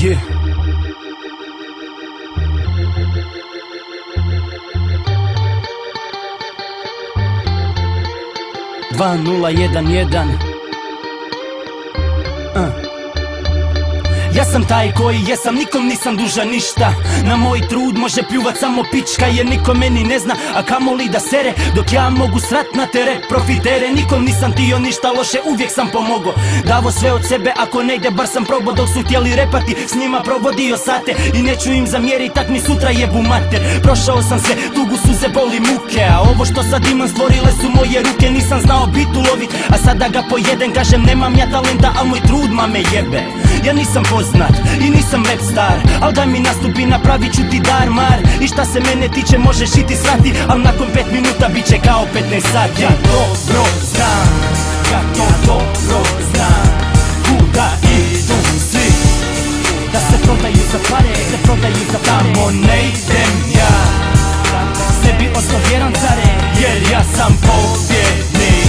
Yeah. 2011. Ja sam taj koji jesam, nikom nisam dužan ništa. Na moj trud može pljuvat samo pička, jer niko meni ne zna, a kamoli da sere. Dok ja mogu srat na tere profitere. Nikom nisam tio ništa loše, uvijek sam pomogo. Davo sve od sebe, ako ne ide bar sam probao. Dok su htjeli repati, s njima provodio sate. I neću im zamjerit, tak mi sutra jebu mater. Prošao sam sve, tugu, suze, boli, muke. A ovo što sad imam stvorile su moje ruke. Nisam znao bit ulovit, a sada ga pojedem. Kažem nemam ja talenta, al moj trud me jebe. Ja nisam poznat i nisam rap star, al da mi nastupi napravit ću ti dar mar. I šta se mene tiče možeš i ti srati, al nakon 5 minuta bit će kao 15 sati. Ja dobro znam, ja to dobro znam, kuda idu svi, da se prodaju za pare, da prodaju za pare. Tamo ne idem ja, sebi ostao vjeran care, jer ja sam pobjednik.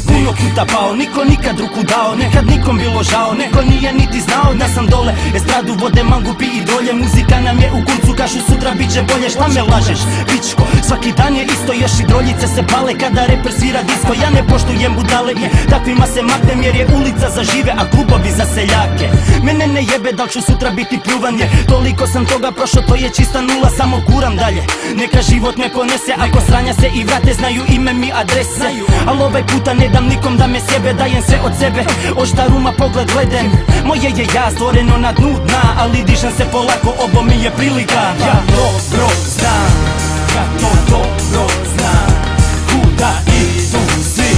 Puno puta pao, niko nikad ruku dao, nekad nikom bilo žao, neko nije niti znao da sam dole. Estradu vode, mangupi i dolje, muzika nam je u kuncu, kažu sutra bit će bolje. Šta me lažeš, pičko, svaki dan je isto, još i droljice se pale kada reper svira disko. Ja ne poštujem budale i takvima se maknem, jer je ulica za žive, a klubovi za seljake. Mene ne jebe da li ću sutra biti pljuvan, jer toliko sam toga prošao, to je čista nula, samo kuram dalje. Neka život me ponese, ako sranja se i vrate, znaju ime mi adrese. Al ovaj puta ne dam nikom da me sjebe, dajem sve od sebe, oštaruma pogled gledem. Moje je ja stvoreno na dnu dna, ali dižem se polako, ovo mi je prilika. Ja dobro znam, ja to dobro znam, kuda idu svi,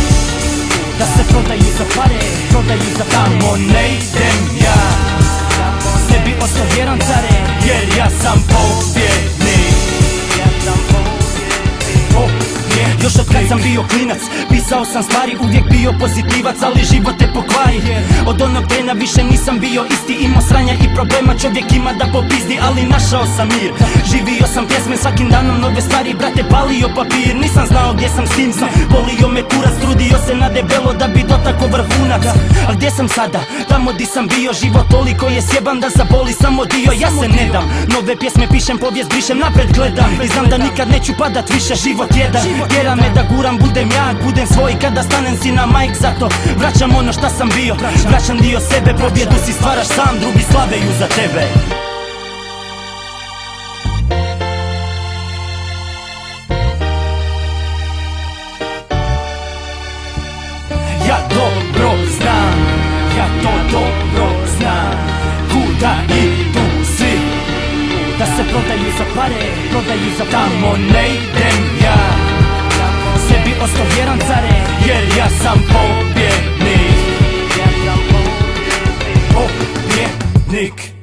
da se prodaju za pare, prodaju za pare. Tamo ne idem ja, sebi ostao vjeran care, jer ja sam pobjednik. Još od kad sam bio klinac, pisao sam stvari, uvijek bio pozitivac, ali život te pokvari. Od onog trena više nisam bio isti, imao sranja i problema, čovjek ima da popizdi, ali našao sam mir. Živio sam pjesme, svakim danom nove stvari, brate palio papir, nisam znao gdje sam, s kim sam. Volio me kurac, trudio se na debelo da bi dotako vrhunac. A gdje sam sada, tamo di sam bio, život toliko je sjeban da zaboli samo dio. Ja se ne dam, nove pjesme pišem, povijest brišem, napred gledam i znam da nikad neću padat više, život jedan. Tjera me da guram, budem jak, budem svoj, kada stanem si na majk, zato vraćam ono šta sam bio, vraćam dio sebe, pobjedu si stvaraš sam, drugi slaveju za tebe. Ja dobro znam, ja to dobro znam, kuda idu svi, da se prodaju za pare, prodaju za pare. Tamo ne idem ja, sebi ostao vjeran care, jer ja sam pobjednik. Pobjednik.